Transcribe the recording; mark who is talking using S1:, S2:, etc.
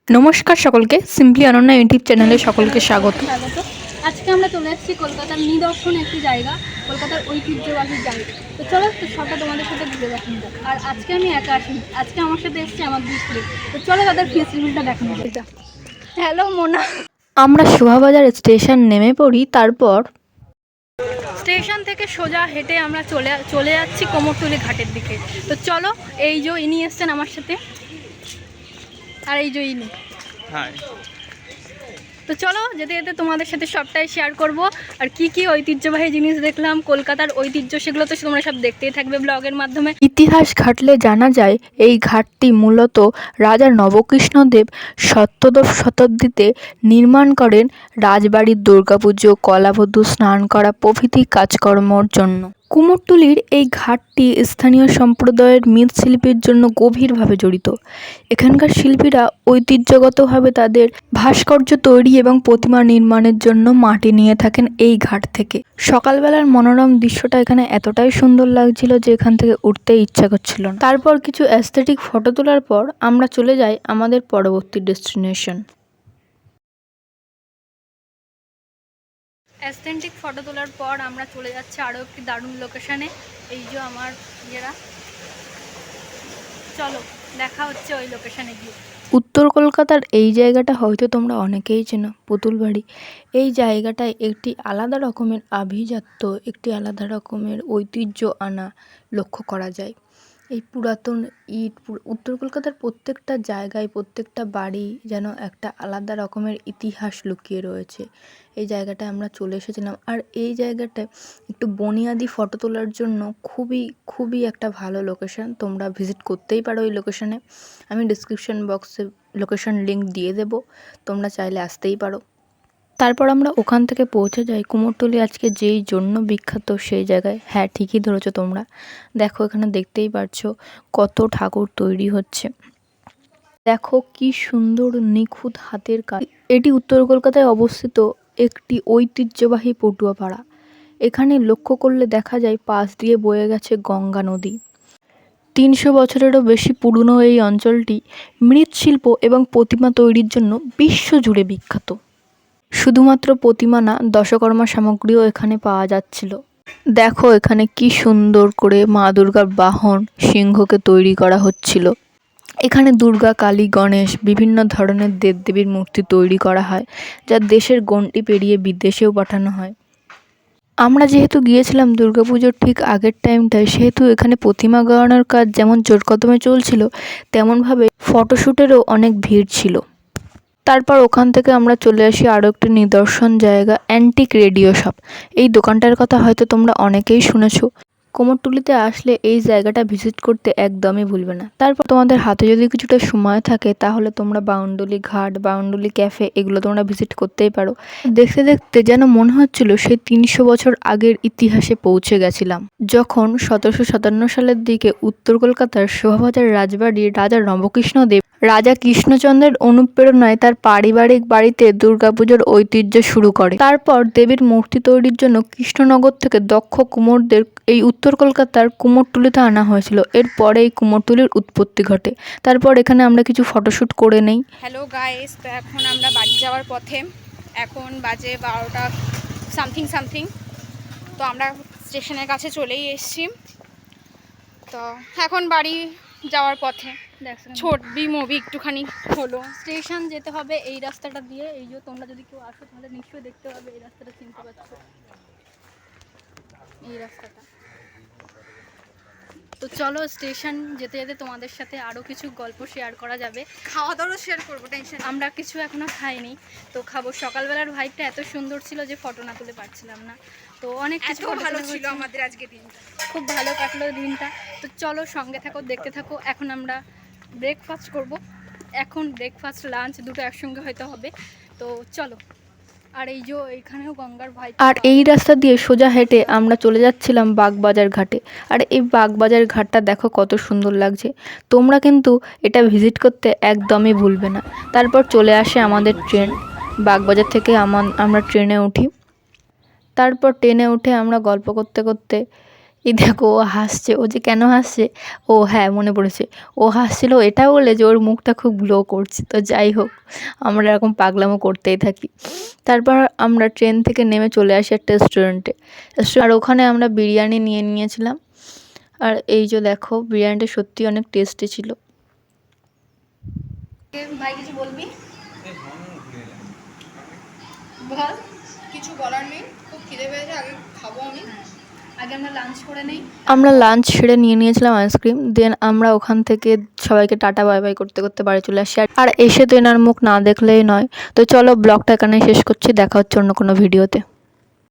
S1: নমস্কার সকলকে, simply Ananya YouTube চ্যানেলে সকলকে স্বাগত।
S2: আজকে আমরা চলে এসেছি কলকাতার নিদর্শন একটি জায়গা, কলকাতার ঐতিহ্যবাহী জায়গা। তো চলো সবটা তোমাদের সাথে ঘুরে দেখানো যাক। আর আজকে আমি একা আসিনি, আজকে আমার সাথে এসেছি আমার দুই ফ্রেন্ড। তো চলো তাদের ফেস্টিভ্যালটা দেখানো যাক। হ্যালো মোনা।
S1: আমরা শোভাবাজার স্টেশন নেমে পড়ি, তারপর
S2: স্টেশন থেকে সোজা হেঁটে আমরা চলে যাচ্ছি কোমরটুলি ঘাটের দিকে। তো চলো, এই যে ইনি এসছেন আমার সাথে, আর এই যে ইনি। তো চলো যেতে যেতে তোমাদের সাথে সবটাই শেয়ার করব। আর কি কি ঐতিহ্যবাহী জিনিস দেখলাম, কলকাতার ঐতিহ্য, সেগুলো তো তোমরা সব দেখতেই থাকবে ব্লগের মাধ্যমে।
S1: ইতিহাস ঘাটলে জানা যায় এই ঘাটটি মূলত রাজা নবকৃষ্ণদেব সপ্তদশ শতাব্দীতে নির্মাণ করেন রাজবাড়ির দুর্গাপুজো, কলাবধূ স্নান করা প্রভৃতি কাজকর্মর জন্য। কুমোরটুলির এই ঘাটটি স্থানীয় সম্প্রদায়ের মৃৎশিল্পের জন্য গভীরভাবে জড়িত। এখানকার শিল্পীরা ঐতিহ্যগতভাবে তাদের ভাস্কর্য তৈরি এবং প্রতিমা নির্মাণের জন্য মাটি নিয়ে থাকেন এই ঘাট থেকে। সকালবেলার মনোরম দৃশ্যটা এখানে এতটাই সুন্দর লাগছিল যে এখান থেকে উঠতে ইচ্ছা করছিল না। তারপর কিছু অ্যাস্থেটিক ফটো তোলার পর আমরা চলে যাই আমাদের পরবর্তী ডেস্টিনেশন।
S2: অ্যাস্থেটিক ফটো তোলার পর আমরা চলে যাচ্ছি আরও একটি দারুণ লোকেশানে। এই যে আমার ইয়েরা, চলো দেখা হচ্ছে ওই লোকেশানে গিয়ে।
S1: উত্তর কলকাতার এই জায়গাটা হয়তো তোমরা অনেকেই চেনো, পুতুলবাড়ি। এই জায়গাটায় একটি আলাদা রকমের আভিজাত্য, একটি আলাদা রকমের ঐতিহ্য আনা লক্ষ্য করা যায়। এই পুরাতন ইট, উত্তর কলকাতার প্রত্যেকটা জায়গায়, প্রত্যেকটা বাড়ি যেন একটা আলাদা রকমের ইতিহাস লুকিয়ে রয়েছে। এই জায়গাটায় আমরা চলে এসেছিলাম, আর এই জায়গাটায় একটু বুনিয়াদি ফটো তোলার জন্য খুবই একটা ভালো লোকেশন। তোমরা ভিজিট করতেই পারো এই লোকেশনে। আমি ডিসক্রিপশন বক্সে লোকেশন লিঙ্ক দিয়ে দেব, তোমরা চাইলে আসতেই পারো। তারপর আমরা ওখান থেকে পৌঁছে যাই কুমোরটুলি আজকে যেই জন্য বিখ্যাত সেই জায়গায়। হ্যাঁ, ঠিকই ধরেছো তোমরা। দেখো এখানে দেখতেই পারছো কত ঠাকুর তৈরি হচ্ছে। দেখো কি সুন্দর নিখুঁত হাতের কাজ। এটি উত্তর কলকাতায় অবস্থিত একটি ঐতিহ্যবাহী পটুয়াপাড়া। এখানে লক্ষ্য করলে দেখা যায় পাশ দিয়ে বয়ে গেছে গঙ্গা নদী। 300 বছরেরও বেশি পুরনো এই অঞ্চলটি মৃৎশিল্প এবং প্রতিমা তৈরির জন্য বিশ্বজুড়ে বিখ্যাত। শুধুমাত্র প্রতিমা না, দশকর্মা সামগ্রীও এখানে পাওয়া যাচ্ছিল। দেখো এখানে কি সুন্দর করে মা দুর্গার বাহন সিংহকে তৈরি করা হচ্ছিল। এখানে দুর্গা, কালী, গণেশ, বিভিন্ন ধরনের দেবদেবীর মূর্তি তৈরি করা হয়, যা দেশের গণ্ডি পেরিয়ে বিদেশেও পাঠানো হয়। আমরা যেহেতু গিয়েছিলাম দুর্গাপুজোর ঠিক আগের টাইমটায়, সেহেতু এখানে প্রতিমা গড়ানোর কাজ যেমন জোরকদমে চলছিল, তেমনভাবে ফটোশ্যুটেরও অনেক ভিড় ছিল। তারপর ওখান থেকে আমরা চলে আসি আরও একটি নিদর্শন জায়গা, অ্যান্টিক রেডিও শপ। এই দোকানটার কথা হয়তো তোমরা অনেকেই শুনেছো। কুমোরটুলিতে আসলে এই জায়গাটা ভিজিট করতে একদমই ভুলবে না। তারপর তোমাদের হাতে যদি কিছুটা সময় থাকে তাহলে তোমরা বাউন্ডুলি ঘাট, বাউন্ডুলি ক্যাফে, এগুলো তোমরা ভিজিট করতেই পারো। দেখতে দেখতে যেন মনে হচ্ছিল সেই 300 বছর আগের ইতিহাসে পৌঁছে গেছিলাম, যখন 1757 সালের দিকে উত্তর কলকাতার শোভাবাজার রাজবাড়ির রাজা নবকৃষ্ণদেব রাজা কৃষ্ণচন্দ্রের অনুপ্রেরণায় তার পারিবারিক বাড়িতে দুর্গাপুজোর ঐতিহ্য শুরু করে। তারপর দেবীর মূর্তি তৈরির জন্য কৃষ্ণনগর থেকে দক্ষ কুমোরদের এই উত্তর কলকাতার কুমোরটুলিতে আনা হয়েছিল। এরপরে এই কুমোরটুলির উৎপত্তি ঘটে। তারপর এখানে আমরা কিছু ফটোশ্যুট করে নেই।
S3: হ্যালো গাইস, তো এখন আমরা বাড়ি যাওয়ার পথে। এখন বাজে 12টা সামথিং। তো আমরা স্টেশনের কাছে চলেই এসেছি। তো এখন বাড়ি যাওয়ার পথে ছোটবি মুভি একটুখানি হলো।
S2: স্টেশন যেতে হবে এই রাস্তাটা দিয়ে। এই যে তোমরা যদি কেউ আসো তাহলে নিশ্চয়ই দেখতে পাবে এই রাস্তাটা, চিনতে পারছো এই রাস্তাটা। তো চলো স্টেশন যেতে যেতে তোমাদের সাথে আরও কিছু গল্প শেয়ার করা যাবে।
S3: খাওয়া দাওয়া শেয়ার করবো, টেনশন।
S2: আমরা কিছু এখনও খাইনি, তো খাবো। সকালবেলার ভাইবটা এত সুন্দর ছিল যে ফটো না তুলে পারছিলাম না। তো অনেক কিছু
S3: ভালো ছিল আমাদের আজকে দিনটা,
S2: খুব ভালো কাটলো দিনটা। তো চলো সঙ্গে থাকো, দেখতে থাকো। এখন আমরা ব্রেকফাস্ট করব। এখন ব্রেকফাস্ট লাঞ্চ দুটো একসঙ্গে হয়তো হবে। তো চলো। আর এই যে এইখানেও গঙ্গার ভাই।
S1: আর এই রাস্তা দিয়ে সোজা হেঁটে আমরা চলে যাচ্ছিলাম বাগবাজার ঘাটে। আর এই বাগবাজার ঘাটটা দেখো কত সুন্দর লাগছে। তোমরা কিন্তু এটা ভিজিট করতে একদমই ভুলবে না। তারপর চলে আসে আমাদের ট্রেন। বাগবাজার থেকে আমরা ট্রেনে উঠি। তারপর ট্রেনে উঠে আমরা গল্প করতে করতে এই দেখো ও হাসছে, ও যে কেন হাসছে, ও হ্যাঁ মনে পড়েছে, ও হাসছিল এটা বলে যে ওর মুখটা খুব গ্লো করছে। তো যাই হোক, আমরা এরকম পাগলামো করতেই থাকি। তারপর আমরা ট্রেন থেকে নেমে চলে আসি একটা রেস্টুরেন্টে। আর ওখানে আমরা বিরিয়ানি নিয়ে নিয়েছিলাম। আর এই যে দেখো, বিরিয়ানিটা সত্যি অনেক টেস্টি ছিল।
S2: ভাই কিছু বলবি? বল।
S3: কিছু বলার নেই, খুব খিদে পেয়েছে, আগে খাবো আমি।
S2: আগে আমরা লাঞ্চ করে নেই।
S1: আমরা লাঞ্চ সেরে নিয়ে নিয়েছিলাম আইসক্রিম। দেন আমরা ওখান থেকে সবাইকে টাটা বাই বাই করতে করতে বাড়ি চলে আসি। আর এসে তো এনার মুখ না দেখলেই নয়। তো চলো ব্লগটা এখানে শেষ করছি, দেখা হচ্ছে অন্য কোনো ভিডিওতে।